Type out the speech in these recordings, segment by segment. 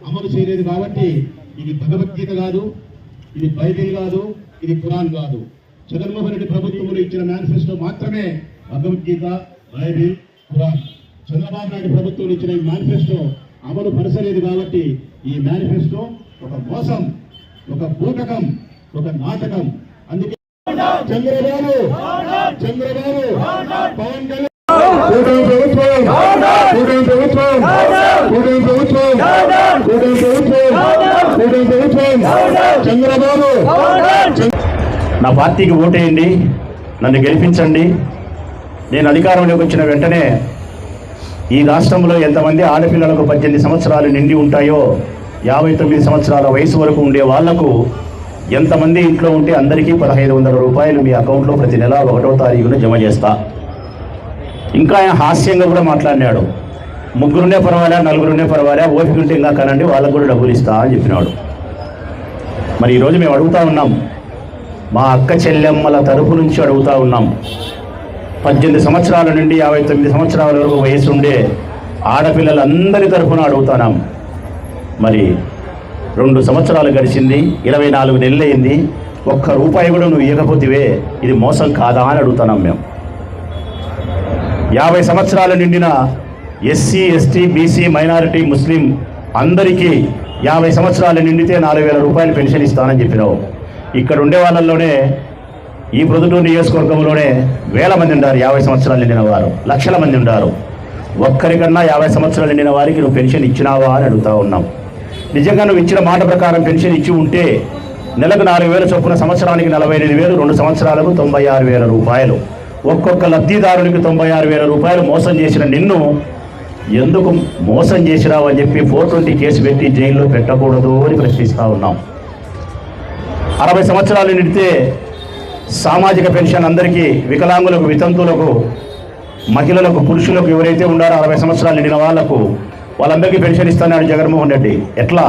అమలు చేయలేదు కాబట్టి ఇది భగవద్గీత కాదు, ఇది బైబిల్ కాదు, ఇది ఖురాన్ కాదు. జగన్మోహన్ రెడ్డి ప్రభుత్వంలో ఇచ్చిన మేనిఫెస్టో మాత్రమే భగవద్గీత, బైబిల్, ఖురాన్. చంద్రబాబు నాయుడు ప్రభుత్వం ఇచ్చిన ఈ మేనిఫెస్టో అమలు పరచలేదు కాబట్టి ఈ మేనిఫెస్టో ఒక మోసం, ఒక బూటకం, ఒక నాటకం. అందుకే చంద్రబాబు పవన్ కళ్యాణ్ చంద్రబాబు నా పార్టీకి ఓటేయండి, నన్ను గెలిపించండి. నేను అధికారంలోకి వచ్చిన వెంటనే ఈ రాష్ట్రంలో ఎంతమంది ఆడపిల్లలకు 18 సంవత్సరాలు నిండి ఉంటాయో 59 సంవత్సరాల వయసు వరకు ఉండే వాళ్లకు ఎంతమంది ఇంట్లో ఉంటే అందరికీ 1500 రూపాయలు మీ అకౌంట్లో ప్రతి నెల 1వ తారీఖున జమ చేస్తా. ఇంకా ఆయన హాస్యంగా కూడా మాట్లాడినాడు. 3 పర్వాలే, 4 పర్వాలే, ఓపిక ఉంటే ఇంకా కనండి, వాళ్ళకు కూడా డబ్బులు ఇస్తా అని చెప్పినాడు. మరి ఈరోజు మేము అడుగుతా ఉన్నాం, మా అక్క చెల్లెమ్మల తరపు నుంచి అడుగుతా ఉన్నాం. 18 సంవత్సరాల నుండి 59 సంవత్సరాల వరకు వయసు ఉండే ఆడపిల్లలందరి తరఫున అడుగుతున్నాం. మరి 2 సంవత్సరాలు గడిచింది, 24 నెలలు అయింది, 1 రూపాయి కూడా నువ్వు ఇవ్వకపోతివే, ఇది మోసం కాదా అని అడుగుతున్నాం మేము. 50 సంవత్సరాలు నిండిన ఎస్సీ, ఎస్టీ, బీసీ, మైనారిటీ, ముస్లిం అందరికీ 50 సంవత్సరాలు నిండితే 4000 రూపాయలు పెన్షన్ ఇస్తానని చెప్పినావు. ఇక్కడ ఉండే వాళ్ళల్లోనే ఈ ప్రొద్దుటూరు నియోజకవర్గంలోనే 1000 మంది ఉన్నారు 50 సంవత్సరాలు నిండిన వారు, లక్షల మంది ఉన్నారు. ఒక్కరికన్నా 50 సంవత్సరాలు నిండిన వారికి నువ్వు పెన్షన్ ఇచ్చినావా అని అడుగుతా ఉన్నాం. నిజంగా నువ్వు ఇచ్చిన మాట ప్రకారం పెన్షన్ ఇచ్చి ఉంటే నెలకు 4000 చొప్పున సంవత్సరానికి 48,000, 2 సంవత్సరాలకు 96,000 రూపాయలు, ఒక్కొక్క లబ్ధిదారునికి 96,000 రూపాయలు మోసం చేసిన నిన్ను ఎందుకు మోసం చేసినావు అని చెప్పి 420 కేసు పెట్టి జైల్లో పెట్టకూడదు అని ప్రశ్నిస్తూ ఉన్నాం. 60 సంవత్సరాలు నిండితే సామాజిక పెన్షన్ అందరికీ, వికలాంగులకు, వితంతువులకు, మహిళలకు, పురుషులకు ఎవరైతే ఉన్నారో 60 సంవత్సరాలు నిండిన వాళ్ళందరికీ పెన్షన్ ఇస్తున్నాడు జగన్మోహన్ రెడ్డి. ఎట్లా?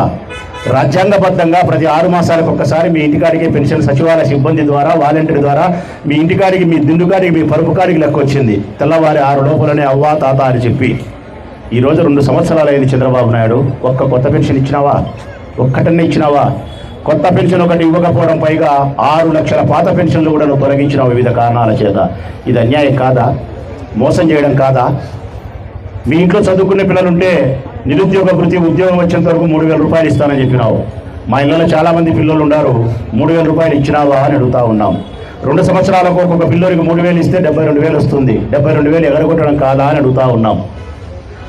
రాజ్యాంగబద్ధంగా ప్రతి 6 మాసాలకు ఒక్కసారి మీ ఇంటికాడికి పెన్షన్ సచివాలయ సిబ్బంది ద్వారా, వాలంటీర్ ద్వారా మీ ఇంటికాడికి, మీ దిండుకాడికి, మీ పరుపుకాడికి లెక్క వచ్చింది. తెల్లవారి 6 లోపలనే అవ్వా తాత అని చెప్పి. ఈరోజు 2 సంవత్సరాలు అయింది చంద్రబాబు నాయుడు, ఒక్క కొత్త పెన్షన్ ఇచ్చినావా? ఒక్కటన్నే ఇచ్చినావా? కొత్త పెన్షన్ ఒకటి ఇవ్వకపోవడం, పైగా 6 లక్షల పాత పెన్షన్లు కూడా నువ్వు తొలగించినావు వివిధ కారణాల చేత. ఇది అన్యాయం కాదా? మోసం చేయడం కాదా? మీ ఇంట్లో చదువుకునే పిల్లలుంటే నిరుద్యోగ వృత్తి ఉద్యోగం వచ్చేంత వరకు 3,000 రూపాయలు ఇస్తానని చెప్పినావు. మా ఇళ్ళలో చాలామంది పిల్లలు ఉన్నారు, 3,000 రూపాయలు ఇచ్చినావా అని అడుగుతా ఉన్నాం. 2 సంవత్సరాలకు ఒక్కొక్క పిల్లలకి 3,000 ఇస్తే 72,000 వస్తుంది. 72,000 ఎగరగొట్టడం కాదా అని అడుగుతా ఉన్నాం.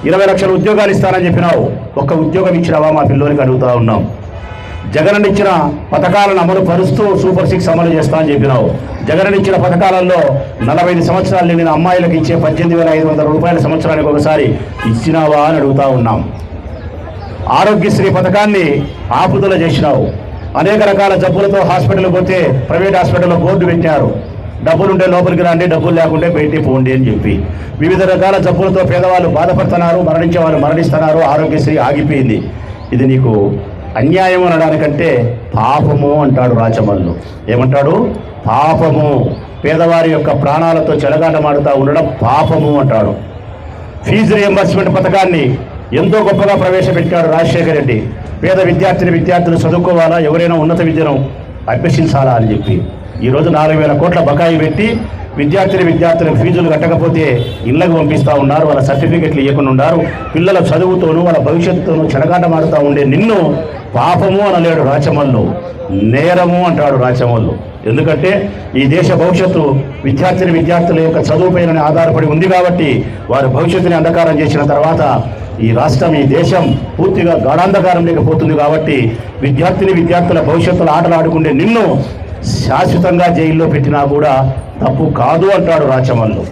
20 లక్షల ఉద్యోగాలు ఇస్తానని చెప్పినావు, ఒక్క ఉద్యోగం ఇచ్చినావా మా పిల్లలకి అడుగుతా ఉన్నాం. జగన్ ఇచ్చిన పథకాలను అమలు పరుస్తూ సూపర్ 6 అమలు చేస్తా అని చెప్పినావు. జగన్ ఇచ్చిన పథకాలలో 45 సంవత్సరాలు నిండిన అమ్మాయిలకు ఇచ్చే 18,500 రూపాయల సంవత్సరానికి ఒకసారి ఇచ్చినావా అని అడుగుతా ఉన్నాం. ఆరోగ్యశ్రీ పథకాన్ని ఆపుదల చేసినావు. అనేక రకాల జబ్బులతో హాస్పిటల్కి పోతే ప్రైవేట్ హాస్పిటల్లో బోర్డు పెట్టారు, డబ్బులుంటే లోపలికి రండి, డబ్బులు లేకుంటే బయటికి పోండి అని చెప్పి. వివిధ రకాల జబ్బులతో పేదవాళ్ళు బాధపడుతున్నారు, మరణించే వాళ్ళు మరణిస్తున్నారు, ఆరోగ్యశ్రీ ఆగిపోయింది. ఇది నీకు అన్యాయం అనడానికంటే పాపము అంటాడు రాచమల్లు. ఏమంటాడు? పాపము. పేదవారి యొక్క ప్రాణాలతో చెలగాటమాడుతూ ఉండడం పాపము అంటాడు. ఫీజు రియంబర్స్మెంట్ పథకాన్ని ఎంతో గొప్పగా ప్రవేశపెట్టాడు రాజశేఖర రెడ్డి. పేద విద్యార్థులు చదువుకోవాలా, ఎవరైనా ఉన్నత విద్యను అభ్యసించాలా అని చెప్పి ఈరోజు 4,000 కోట్ల బకాయి పెట్టి విద్యార్థులకు ఫీజులు కట్టకపోతే ఇళ్లకు పంపిస్తూ ఉన్నారు, వాళ్ళ సర్టిఫికెట్లు ఇవ్వకుండా ఉన్నారు. పిల్లల చదువుతోనూ వాళ్ళ భవిష్యత్తుతోనూ చెలగాటమాడుతూ ఉండే నిన్ను పాపము అనలేడు రాచమల్లు, నేరము అంటాడు రాచమల్లు. ఎందుకంటే ఈ దేశ భవిష్యత్తు విద్యార్థుల యొక్క చదువుపైన ఆధారపడి ఉంది కాబట్టి వారి భవిష్యత్తుని అంధకారం చేసిన తర్వాత ఈ రాష్ట్రం, ఈ దేశం పూర్తిగా గాఢాంధకారం లేకపోతుంది. కాబట్టి విద్యార్థుల భవిష్యత్తులో ఆటలు ఆడుకుంటే నిన్ను శాశ్వతంగా జైల్లో పెట్టినా కూడా తప్పు కాదు అంటాడు రాచమల్లు.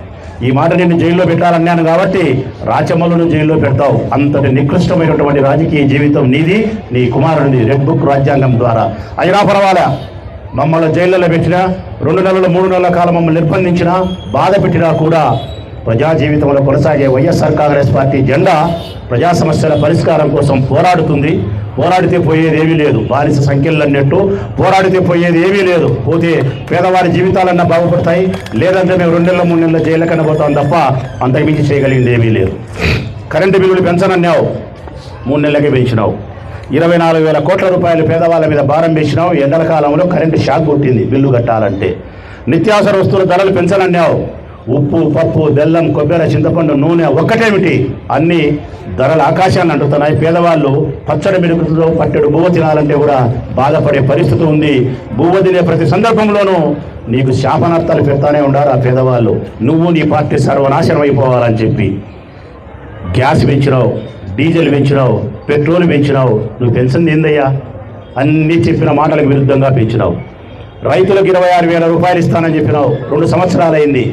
ఈ మాట నిన్ను జైల్లో పెట్టాలన్నాను కాబట్టి రాచమల్లును జైల్లో పెడతావు. అంతటి నికృష్టమైనటువంటి రాజకీయ జీవితం నీది, నీ కుమారుడిది రెడ్ బుక్ రాజ్యాంగం ద్వారా. అయినా పర్వాలే, మమ్మల్ని జైల్లో పెట్టినా 2 నెలలు 3 నెలల కాలం మమ్మల్ని నిర్బంధించినా బాధ పెట్టినా కూడా ప్రజా జీవితంలో కొనసాగే వైఎస్ఆర్ కాంగ్రెస్ పార్టీ జెండా ప్రజా సమస్యల పరిష్కారం కోసం పోరాడుతుంది. పోరాడితే పోయేది ఏమీ లేదు. బానిస సంఖ్యలు అన్నట్టు పోరాడితే పోయేది ఏమీ లేదు. పోతే పేదవారి జీవితాలన్నా బాగుపడతాయి, లేదంటే మేము 2 నెలల 3 నెలల జైలు కన్నా పోతాం తప్ప అంతకుమించి చేయగలిగింది ఏమీ లేదు. కరెంటు బిల్లులు పెంచనన్నావు, 3 నెలలకే పెంచినావు. 24,000 కోట్ల రూపాయలు పేదవాళ్ళ మీద భారం పెంచినావు. ఎండల కాలంలో కరెంటు షాక్ కొట్టింది బిల్లు కట్టాలంటే. నిత్యావసర వస్తువుల ధరలు పెంచనన్నావు. ఉప్పు, పప్పు, బెల్లం, కొబ్బరి, చింతపండు, నూనె ఒక్కటేమిటి అన్ని ధరలు ఆకాశాన్ని అంటుతున్నాయి. పేదవాళ్ళు పచ్చడి మిరుగుతో పట్టెడు బువ్వ తినాలంటే కూడా బాధపడే పరిస్థితి ఉంది. బువ్వ తినే ప్రతి సందర్భంలోనూ నీకు శాపనార్థాలు పెడతానే ఉండారు ఆ పేదవాళ్ళు. నువ్వు నీ పార్టీ సర్వనాశనం అయిపోవాలని చెప్పి గ్యాస్ పెంచినావు, డీజిల్ పెంచినావు, పెట్రోల్ పెంచినావు. నువ్వు పెంచింది ఏందయ్యా? అన్నీ చెప్పిన మాటలకు విరుద్ధంగా పెంచినావు. రైతులకు 26,000 రూపాయలు ఇస్తానని చెప్పినావు. 2 సంవత్సరాలైంది.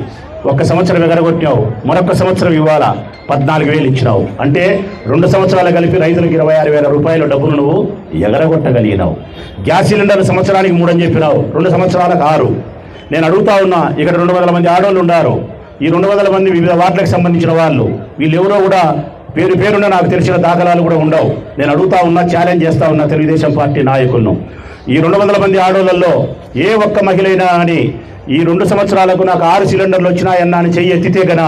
1 సంవత్సరం ఎగరగొట్టినావు, మరొక సంవత్సరం ఇవ్వాలా 14,000 ఇచ్చినావు. అంటే 2 సంవత్సరాలు కలిపి రైతులకు 26,000 రూపాయల డబ్బును నువ్వు ఎగరగొట్టగలిగినావు. గ్యాస్ సిలిండర్ సంవత్సరానికి 3 అని చెప్పినావు, 2 సంవత్సరాలకు 6. నేను అడుగుతా ఉన్నా, ఇక్కడ 200 మంది ఆడవాళ్ళు ఉన్నారు. ఈ 200 మంది వివిధ వార్డులకు సంబంధించిన వాళ్ళు, వీళ్ళెవరో కూడా పేరున నాకు తెలిసిన దాఖలాలు కూడా ఉండవు. నేను అడుగుతా ఉన్నా, ఛాలెంజ్ చేస్తా ఉన్నా తెలుగుదేశం పార్టీ నాయకులను. ఈ 200 మంది ఆడవాళ్ళల్లో ఏ ఒక్క మహిళైనా అని ఈ 2 సంవత్సరాలకు నాకు 6 సిలిండర్లు వచ్చినాయన్నా అని చెయ్యి ఎత్తితే గన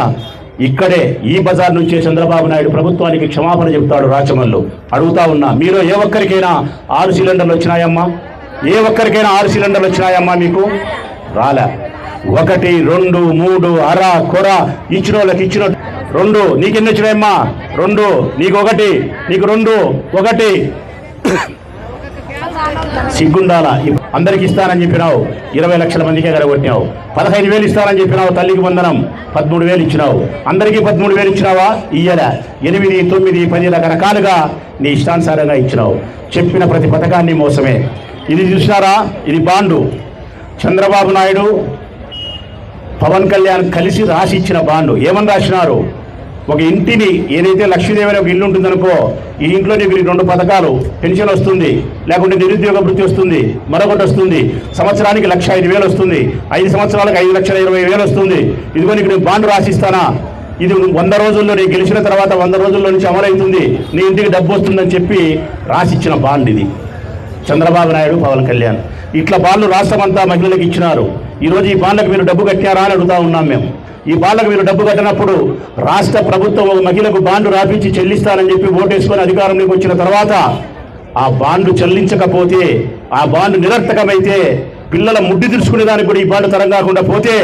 ఇక్కడే ఈ బజార్ నుంచే చంద్రబాబు నాయుడు ప్రభుత్వానికి క్షమాపణ చెబుతాడు రాచమల్లు. అడుగుతా ఉన్నా, మీరు ఏ ఒక్కరికైనా 6 సిలిండర్లు వచ్చినాయమ్మా? ఏ ఒక్కరికైనా 6 సిలిండర్లు వచ్చినాయమ్మా? మీకు రాలే. 1, 2, 3 అర కొర ఇచ్చిన వాళ్ళకి ఇచ్చిన 2. నీకెన్ని వచ్చినాయమ్మా? 2. నీకు 1, నీకు 2, 1. సిగ్గుండాలా? అందరికి ఇస్తానని చెప్పినావు, 20 లక్షల మందికే ఎగరగొట్టినావు. 15,000 ఇస్తానని చెప్పినావు, తల్లికి వందనం 13,000 ఇచ్చినావు. అందరికీ 13,000 ఇచ్చినావా? ఇయ్యలే. 8, 9, 10 రకరకాలుగా నీ ఇష్టానుసారంగా ఇచ్చినావు. చెప్పిన ప్రతి పథకాన్ని మోసమే. ఇది చూసినారా? ఇది బాండు. చంద్రబాబు నాయుడు, పవన్ కళ్యాణ్ కలిసి రాసి ఇచ్చిన బాండు. ఏమని రాసినారు? ఒక ఇంటిని, ఏదైతే లక్ష్మీదేవి అనే ఒక ఇల్లు ఉంటుందనుకో, ఈ ఇంట్లో నీకు 2 పథకాలు, పెన్షన్ వస్తుంది, లేకుంటే నిరుద్యోగ వృత్తి వస్తుంది, మరొకటి వస్తుంది, సంవత్సరానికి 1,05,000 వస్తుంది, 5 సంవత్సరాలకు 5,20,000 వస్తుంది. ఇదిగో నీకు నేను బాండు రాసిస్తానా, ఇది 100 రోజుల్లో నేను గెలిచిన తర్వాత 100 రోజుల్లో నుంచి అమలవుతుంది, నీ ఇంటికి డబ్బు వస్తుందని చెప్పి రాసిచ్చిన బాండ్ ఇది చంద్రబాబు నాయుడు, పవన్ కళ్యాణ్. ఇట్లా బాండ్లు రాష్ట్రమంతా మహిళలకు ఇచ్చినారు. ఈరోజు ఈ బాండ్లకు మీరు డబ్బు కట్టారా అని అడుగుతా ఉన్నాం మేము. ఈ బాండ్లకు మీరు డబ్బు కట్టినప్పుడు రాష్ట్ర ప్రభుత్వం ఒక మహిళకు బాండు రాపించి చెల్లిస్తానని చెప్పి ఓటేసుకొని అధికారంలోకి వచ్చిన తర్వాత ఆ బాండు చెల్లించకపోతే, ఆ బాండు నిరర్థకమైతే, పిల్లల ముడ్డి తెలుసుకునే దానికి కూడా ఈ బాండు తరం కాకుండా పోతే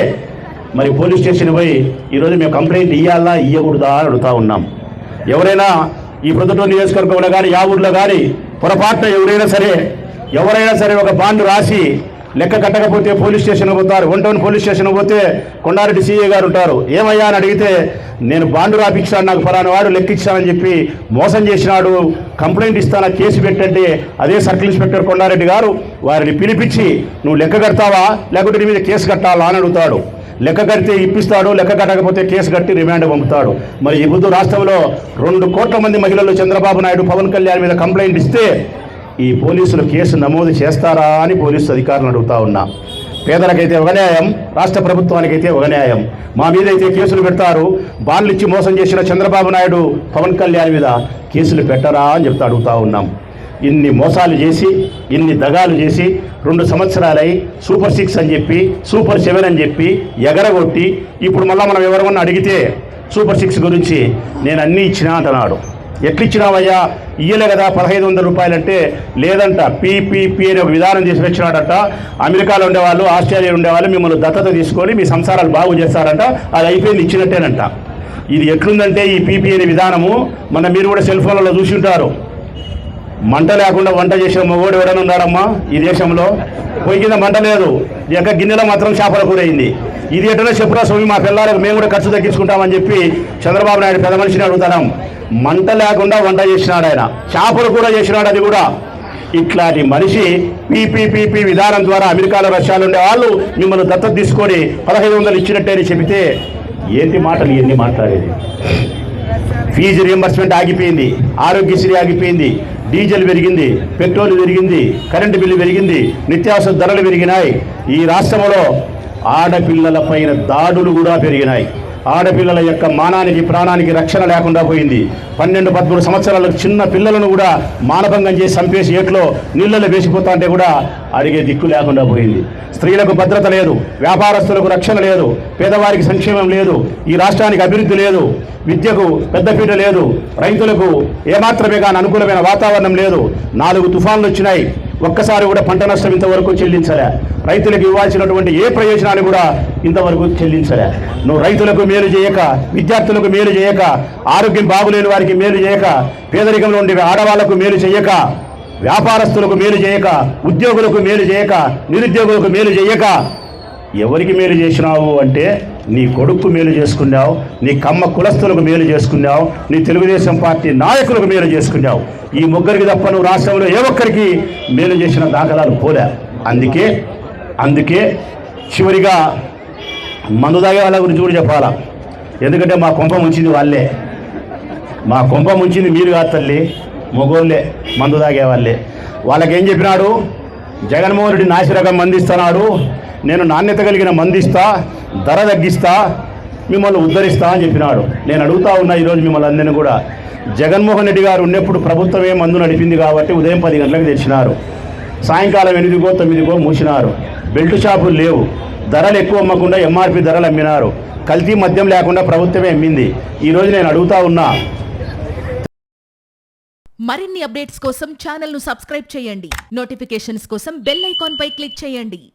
మరి పోలీస్ స్టేషన్ పోయి ఈరోజు మేము కంప్లైంట్ ఇవ్వాలా ఇవ్వకూడదా అని అడుగుతా ఉన్నాం. ఎవరైనా ఈ ప్రొద్దుటూరు నియోజకవర్గంలో కానీ యా ఊర్లో కానీ పొరపాటున ఎవరైనా సరే ఒక బాండు రాసి లెక్క కట్టకపోతే పోలీస్ స్టేషన్ పోతారు. 1 టౌన్ పోలీస్ స్టేషన్ పోతే కొండారెడ్డి సీఏ గారు ఉంటారు. ఏమయ్యా అని అడిగితే, నేను బాండు రాపిచ్చాను, నాకు ఫలానా వాడు లెక్కిచ్చానని చెప్పి మోసం చేసినాడు, కంప్లైంట్ ఇస్తానా, కేసు పెట్టంటే అదే సర్కిల్ ఇన్స్పెక్టర్ కొండారెడ్డి గారు వారిని పిలిపించి, నువ్వు లెక్క కడతావా లేకుంటే నీ మీద కేసు కట్టాలా అని అడుగుతాడు. లెక్క కడితే ఇప్పిస్తాడు, లెక్క కట్టకపోతే కేసు కట్టి రిమాండ్ పంపుతాడు. మరి ఈ పొద్దు రాష్ట్రంలో 2 కోట్ల మంది మహిళలు చంద్రబాబు నాయుడు, పవన్ కళ్యాణ్ మీద కంప్లైంట్ ఇస్తే ఈ పోలీసులు కేసు నమోదు చేస్తారా అని పోలీసు అధికారులను అడుగుతా ఉన్నా. పేదలకైతే ఒక న్యాయం, రాష్ట్ర ప్రభుత్వానికైతే ఒక న్యాయం. మా మీద అయితే కేసులు పెడతారు. బాండ్లు ఇచ్చి మోసం చేసిన చంద్రబాబు నాయుడు, పవన్ కళ్యాణ్ మీద కేసులు పెట్టరా అని చెప్తా అడుగుతా ఉన్నాం. ఇన్ని మోసాలు చేసి, ఇన్ని దగాలు చేసి 2 సంవత్సరాలై సూపర్ 6 అని చెప్పి, సూపర్ 7 అని చెప్పి ఎగరగొట్టి, ఇప్పుడు మళ్ళీ మనం ఎవరమన్నా అడిగితే సూపర్ 6 గురించి నేను అన్నీ ఇచ్చినా అంటున్నాడు. ఎట్లిచ్చినావయ్యా? ఇయ్యలే కదా 1,500 రూపాయలు అంటే, లేదంట పీపీపీ అనే ఒక విధానం తీసుకొచ్చినాడట. అమెరికాలో ఉండేవాళ్ళు, ఆస్ట్రేలియా ఉండేవాళ్ళు మిమ్మల్ని దత్తత తీసుకొని మీ సంసారాలు బాగు చేస్తారంట. అది అయిపోయింది, ఇచ్చినట్టేనంట. ఇది ఎట్లుందంటే ఈ పీపీ అనే విధానము, మీరు కూడా సెల్ ఫోన్లలో చూసి ఉంటారు. మంట లేకుండా వంట చేసే మగోడు ఎవరైనా ఉన్నాడమ్మా ఈ దేశంలో? పొయ్యి కింద మంట లేదు, ఎక్క గిన్నెలో మాత్రం చేపల కూర అయింది. ఇది ఎట్లా చెప్పురా స్వామి, మా పిల్లలకు మేము కూడా ఖర్చు తగ్గించుకుంటామని చెప్పి చంద్రబాబు నాయుడు పెద్ద మనిషిని అడుగుతాం. మంట లేకుండా వంట చేసినాడు ఆయన, చేపలు కూర చేసినాడు. అది కూడా ఇట్లాంటి మనిషి పీపీపీ విధానం ద్వారా అమెరికాలో, రష్యాలో ఉండే వాళ్ళు మిమ్మల్ని దత్తత తీసుకొని 1,500 ఇచ్చినట్టే అని చెబితే ఏంటి మాటలు ఎన్ని మాట్లాడేది? ఫీజు రియంబర్స్మెంట్ ఆగిపోయింది, ఆరోగ్యశ్రీ ఆగిపోయింది, డీజిల్ పెరిగింది, పెట్రోల్ పెరిగింది, కరెంటు బిల్లు పెరిగింది, నిత్యావసర ధరలు పెరిగినాయి. ఈ రాష్ట్రంలో ఆడపిల్లల పైన దాడులు కూడా పెరిగినాయి. ఆడపిల్లల యొక్క మానానికి ప్రాణానికి రక్షణ లేకుండా పోయింది. 12-13 సంవత్సరాల చిన్న పిల్లలను కూడా మానభంగం చేసి చంపేసి ఏట్లో నీళ్ళలో వేసిపోతా అంటే కూడా అడిగే దిక్కు లేకుండా పోయింది. స్త్రీలకు భద్రత లేదు, వ్యాపారస్తులకు రక్షణ లేదు, పేదవారికి సంక్షేమం లేదు, ఈ రాష్ట్రానికి అభివృద్ధి లేదు, విద్యకు పెద్దపీట లేదు, రైతులకు ఏమాత్రమే కానీ అనుకూలమైన వాతావరణం లేదు. 4 తుఫాన్లు వచ్చినాయి, ఒక్కసారి కూడా పంట నష్టం ఇంతవరకు చెల్లించలే. రైతులకు ఇవ్వాల్సినటువంటి ఏ ప్రయోజనాన్ని కూడా ఇంతవరకు చెల్లించలే. నువ్వు రైతులకు మేలు చేయక, విద్యార్థులకు మేలు చేయక, ఆరోగ్యం బాగులేని వారికి మేలు చేయక, పేదరికంలో ఉండే ఆడవాళ్లకు మేలు చేయక, వ్యాపారస్తులకు మేలు చేయక, ఉద్యోగులకు మేలు చేయక, నిరుద్యోగులకు మేలు చేయక ఎవరికి మేలు చేసినావు అంటే నీ కొడుకు మేలు చేసుకున్నావు, నీ కమ్మ కులస్తులకు మేలు చేసుకున్నావు, నీ తెలుగుదేశం పార్టీ నాయకులకు మేలు చేసుకున్నావు. ఈ ముగ్గురికి తప్ప నువ్వు రాష్ట్రంలో ఏ ఒక్కరికి మేలు చేసిన దాఖలాలు పోలే. అందుకే చివరిగా మందు తాగే వాళ్ళ గురించి కూడా చెప్పాలా. ఎందుకంటే మా కొంప ముంచింది వాళ్ళే, మా కొంప ముంచింది మీరు కాదు తల్లి, మొగోళ్ళే, మందు తాగే వాళ్ళే. వాళ్ళకేం చెప్పినాడు, జగన్మోహన్ రెడ్డి నాసిరకం మందిస్తున్నాడు, నేను నాణ్యత కలిగిన మందిస్తా, ధర తగ్గిస్తా, మిమ్మల్ని ఉద్ధరిస్తా అని చెప్పినాడు. నేను అడుగుతా ఉన్నా ఈరోజు మిమ్మల్ని అందరినీ కూడా, జగన్మోహన్ రెడ్డి గారు ఉన్నప్పుడు ప్రభుత్వమే మందు నడిపింది కాబట్టి ఉదయం 10 గంటలకు తెచ్చినారు, సాయంకాలం 8కో 9కో మూసినారు, బెల్ట్ షాపులు లేవు, ధరలు ఎక్కువ అమ్మకుండా ఎంఆర్పి ధరలు అమ్మినారు, కల్తీ మద్యం లేకుండా ప్రభుత్వమే అమ్మింది. ఈరోజు నేను అడుగుతా ఉన్నా. మరిన్ని అప్డేట్స్ కోసం ఛానల్ ను సబ్స్క్రైబ్ చేయండి. నోటిఫికేషన్స్ కోసం బెల్ ఐకాన్ పై క్లిక్ చేయండి.